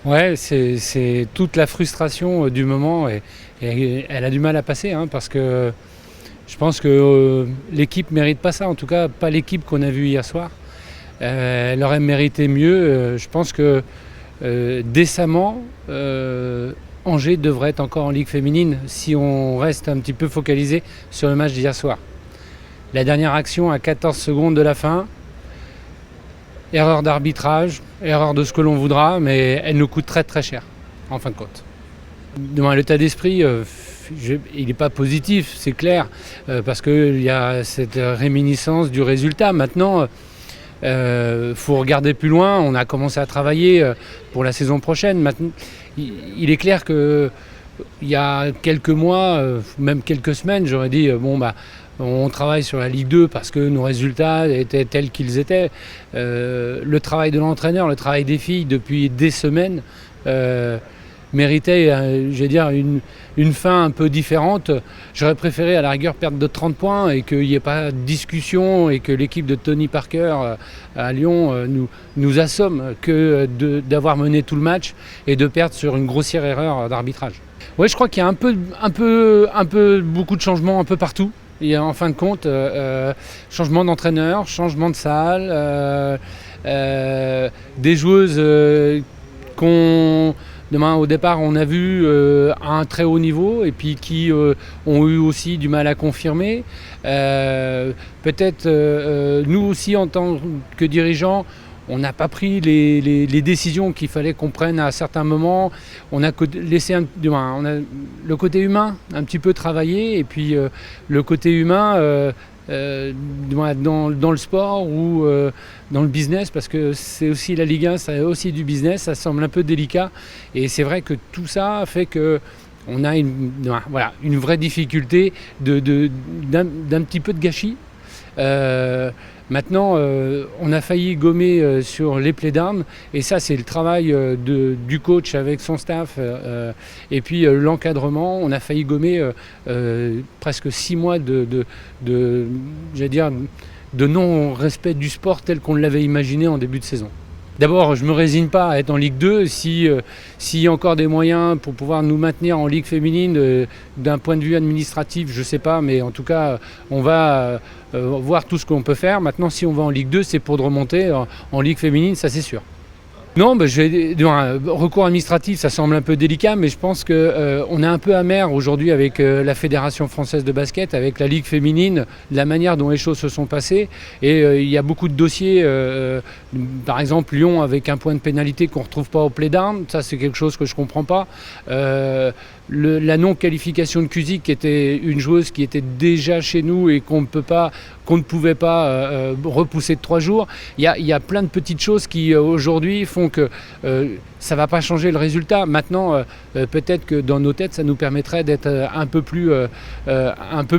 Ouais, c'est toute la frustration du moment et elle a du mal à passer parce que je pense que l'équipe ne mérite pas ça, en tout cas pas l'équipe qu'on a vue hier soir. Elle aurait mérité mieux. Je pense que décemment, Angers devrait être encore en Ligue féminine si on reste un petit peu focalisé sur le match d'hier soir. La dernière action à 14 secondes de la fin, erreur d'arbitrage, erreur de ce que l'on voudra, mais elle nous coûte très très cher, en fin de compte. L'état d'esprit, il n'est pas positif, c'est clair, parce qu'il y a cette réminiscence du résultat. Maintenant, faut regarder plus loin, on a commencé à travailler pour la saison prochaine. Maintenant, il est clair que il y a quelques mois, même quelques semaines, j'aurais dit on travaille sur la Ligue 2 parce que nos résultats étaient tels qu'ils étaient. Le travail de l'entraîneur, le travail des filles depuis des semaines méritait, une fin un peu différente. J'aurais préféré à la rigueur perdre de 30 points et qu'il n'y ait pas de discussion et que l'équipe de Tony Parker à Lyon nous assomme que d'avoir mené tout le match et de perdre sur une grossière erreur d'arbitrage. Ouais, je crois qu'il y a un peu beaucoup de changements un peu partout. Il y a en fin de compte changement d'entraîneur, changement de salle, des joueuses au départ on a vu à un très haut niveau et puis qui ont eu aussi du mal à confirmer. Peut-être nous aussi en tant que dirigeants, on n'a pas pris les décisions qu'il fallait qu'on prenne à certains moments. On a laissé on a le côté humain un petit peu travaillé et puis le côté humain dans le sport ou dans le business, parce que c'est aussi la Ligue 1, c'est aussi du business, ça semble un peu délicat et c'est vrai que tout ça fait que on a une vraie difficulté d'un petit peu de gâchis. Maintenant, on a failli gommer sur les plaies d'armes et ça c'est le travail du coach avec son staff et puis l'encadrement. On a failli gommer presque 6 mois de non-respect du sport tel qu'on l'avait imaginé en début de saison. D'abord, je ne me résigne pas à être en Ligue 2 s'il y a encore des moyens pour pouvoir nous maintenir en Ligue féminine. D'un point de vue administratif, je ne sais pas, mais en tout cas, on va voir tout ce qu'on peut faire. Maintenant, si on va en Ligue 2, c'est pour de remonter en Ligue féminine, ça c'est sûr. Non, un recours administratif, ça semble un peu délicat, mais je pense qu'on est un peu amer aujourd'hui avec la Fédération française de basket, avec la Ligue féminine, la manière dont les choses se sont passées. Et il y a beaucoup de dossiers, par exemple Lyon avec un point de pénalité qu'on ne retrouve pas au play d'armes, ça c'est quelque chose que je ne comprends pas. La non-qualification de Cusick, qui était une joueuse qui était déjà chez nous et qu'on ne pouvait pas repousser de 3 jours. Il y a plein de petites choses qui aujourd'hui font que ça ne va pas changer le résultat. Maintenant, peut-être que dans nos têtes, ça nous permettrait d'être un peu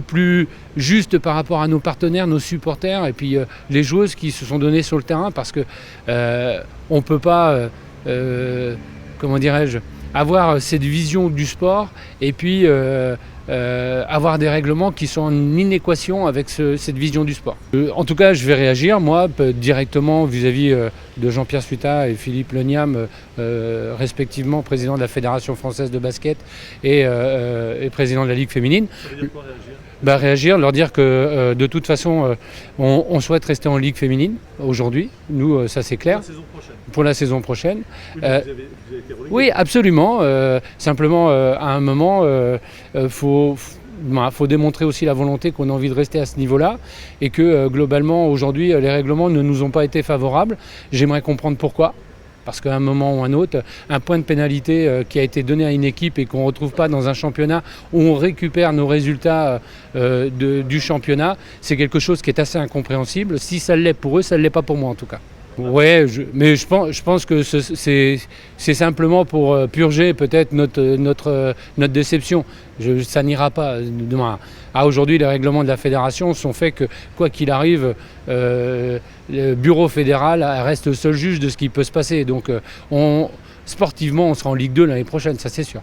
plus juste par rapport à nos partenaires, nos supporters et puis les joueuses qui se sont données sur le terrain, parce que on ne peut pas, avoir cette vision du sport et puis avoir des règlements qui sont en inéquation avec cette vision du sport. En tout cas, je vais réagir, moi, directement vis-à-vis de Jean-Pierre Suta et Philippe Leniam, respectivement président de la Fédération française de basket et président de la Ligue féminine. Ça veut dire quoi, réagir ? Réagir, leur dire que de toute façon, on souhaite rester en Ligue féminine aujourd'hui. Nous, ça c'est clair. Pour la saison prochaine. Vous avez été relégué ? Oui, absolument. Simplement, à un moment, faut démontrer aussi la volonté qu'on a envie de rester à ce niveau-là et que globalement, aujourd'hui, les règlements ne nous ont pas été favorables. J'aimerais comprendre pourquoi. Parce qu'à un moment ou un autre, un point de pénalité qui a été donné à une équipe et qu'on ne retrouve pas dans un championnat où on récupère nos résultats du championnat, c'est quelque chose qui est assez incompréhensible. Si ça l'est pour eux, ça ne l'est pas pour moi en tout cas. Ouais, mais je pense que c'est simplement pour purger peut-être notre déception. Ça n'ira pas. Aujourd'hui, les règlements de la fédération sont faits que, quoi qu'il arrive, le bureau fédéral reste le seul juge de ce qui peut se passer. Donc, sportivement, on sera en Ligue 2 l'année prochaine, ça c'est sûr.